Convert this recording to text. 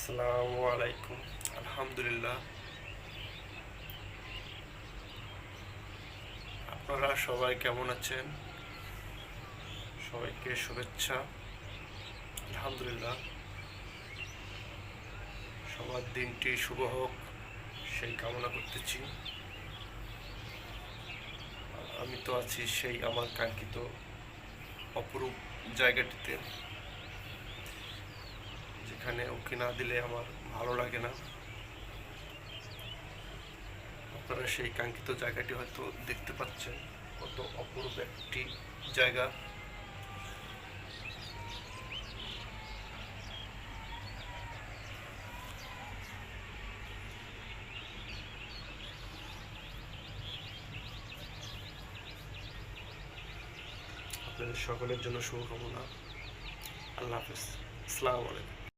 আসসালামু আলাইকুম। আলহামদুলিল্লাহ। আপনারা সবাই কেমন আছেন? সবাইকে শুভেচ্ছা। আলহামদুলিল্লাহ, সবার দিনটি শুভ হোক সেই কামনা করতেছি। আমি তো আছি সেই আমার কাঙ্ক্ষিত অপরূপ জায়গাটিতে, যেখানে ওকে না দিলে আমার ভালো লাগে না। আপনারা সেই কাঙ্ক্ষিত জায়গাটি হয়তো দেখতে পাচ্ছেন, কত অপরূপ একটি জায়গা। আপনাদের সকলের জন্য শুভকামনা। আল্লাহ হাফেজ। আসসালামু আলাইকুম।